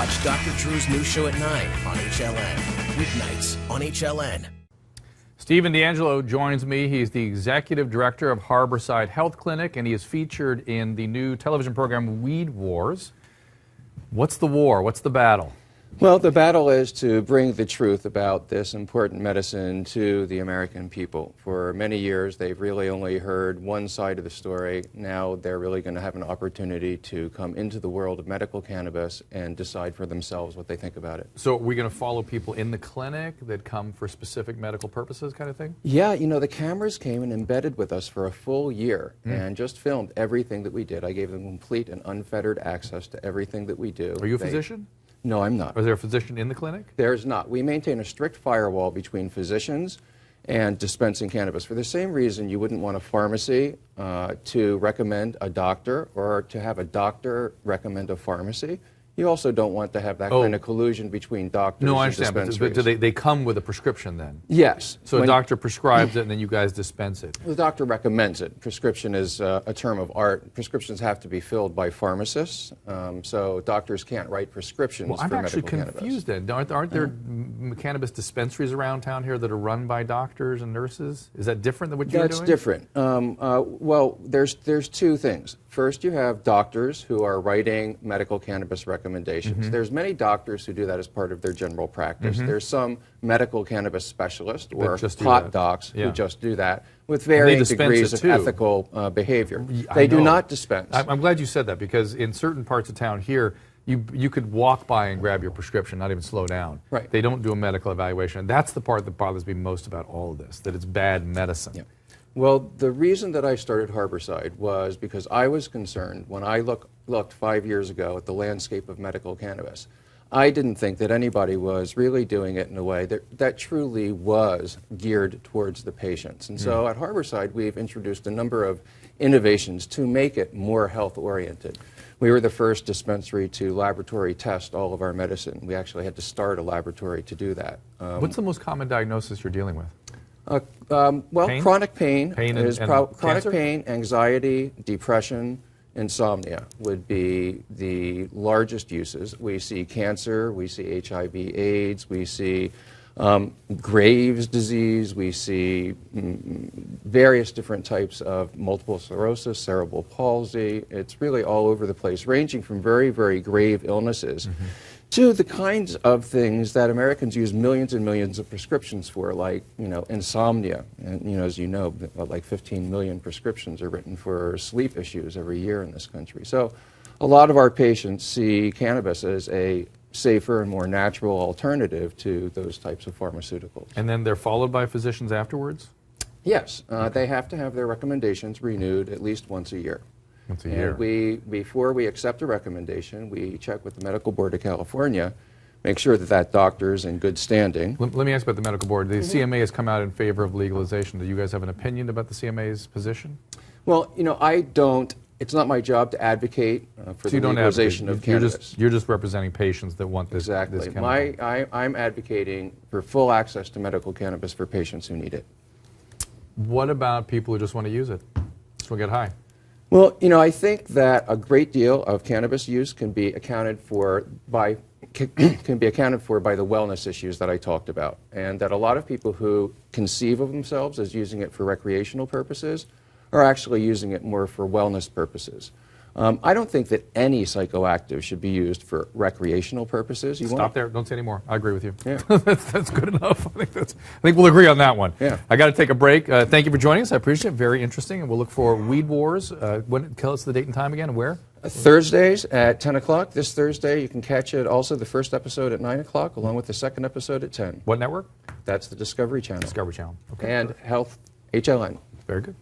Watch Dr. Drew's new show at 9 on HLN. Weeknights on HLN. Stephen D'Angelo joins me. He's the executive director of Harborside Health Clinic, and he is featured in the new television program âWeed Wars. What's the war? What's the battle? Well, the battle is to bring the truth about this important medicine to the American people. For many years, they've really only heard one side of the story. Now they're really going to have an opportunity to come into the world of medical cannabis and decide for themselves what they think about it. So are we going to follow people in the clinic that come for specific medical purposes kind of thing? Yeah, you know, the cameras came and embedded with us for a full year and just filmed everything that we did. I gave them complete and unfettered access to everything that we do. Are you a physician? No, I'm not. Is there a physician in the clinic? There's not. We maintain a strict firewall between physicians and dispensing cannabis. For the same reason you wouldn't want a pharmacy to recommend a doctor or to have a doctor recommend a pharmacy. You also don't want to have that kind of collusion between doctors and dispensaries. But do they come with a prescription then? Yes. So a doctor prescribes it and then you guys dispense it? The doctor recommends it. Prescription is a term of art. Prescriptions have to be filled by pharmacists, so doctors can't write prescriptions for medical cannabis. I'm actually confused then. Aren't there cannabis dispensaries around town here that are run by doctors and nurses? Is that different than what you're doing? That's different. Well, there's two things. First, you have doctors who are writing medical cannabis recommendations. There's many doctors who do that as part of their general practice. There's some medical cannabis specialists or pot docs who just do that with varying degrees of ethical behavior. They do not dispense. I'm glad you said that, because in certain parts of town here, you could walk by and grab your prescription, not even slow down. Right. They don't do a medical evaluation. And that's the part that bothers me most about all of this, that it's bad medicine. Yeah. Well, the reason that I started Harborside was because I was concerned when I looked 5 years ago at the landscape of medical cannabis. I didn't think that anybody was really doing it in a way that truly was geared towards the patients. And so at Harborside, we've introduced a number of innovations to make it more health-oriented. We were the first dispensary to laboratory test all of our medicine. We actually had to start a laboratory to do that. What's the most common diagnosis you're dealing with? Well, pain? Chronic pain, and chronic pain, anxiety, depression, insomnia would be the largest uses. We see cancer, we see HIV/AIDS, we see Graves' disease, we see various different types of multiple sclerosis, cerebral palsy. It's really all over the place, ranging from very, very grave illnesses to the kinds of things that Americans use millions and millions of prescriptions for, like, insomnia. And, as you know, like 15 million prescriptions are written for sleep issues every year in this country. So a lot of our patients see cannabis as a safer and more natural alternative to those types of pharmaceuticals. And then they're followed by physicians afterwards? Yes. They have to have their recommendations renewed at least once a year. Once a year. And before we accept a recommendation, we check with the Medical Board of California, make sure that that doctor's in good standing. Let me ask about the medical board. The CMA has come out in favor of legalization. Do you guys have an opinion about the CMA's position? Well, I don't. It's not my job to advocate for the legalization of cannabis. You're just representing patients that want this. Exactly. This chemical. I'm advocating for full access to medical cannabis for patients who need it. What about people who just want to use it? Just want to get high. Well, I think that a great deal of cannabis use can be accounted for by the wellness issues that I talked about, and that a lot of people who conceive of themselves as using it for recreational purposes are actually using it more for wellness purposes. I don't think that any psychoactive should be used for recreational purposes. Stop there. Don't say any more. I agree with you. Yeah. that's good enough. I think we'll agree on that one. Yeah. I got to take a break. Thank you for joining us. I appreciate it. Very interesting. And we'll look for âWeed Wars. Tell us the date and time again and where? Thursdays at 10 o'clock. This Thursday, you can catch it also the first episode at 9 o'clock, along with the second episode at 10. What network? That's the Discovery Channel. Discovery Channel. Okay. And Health HLN. Very good.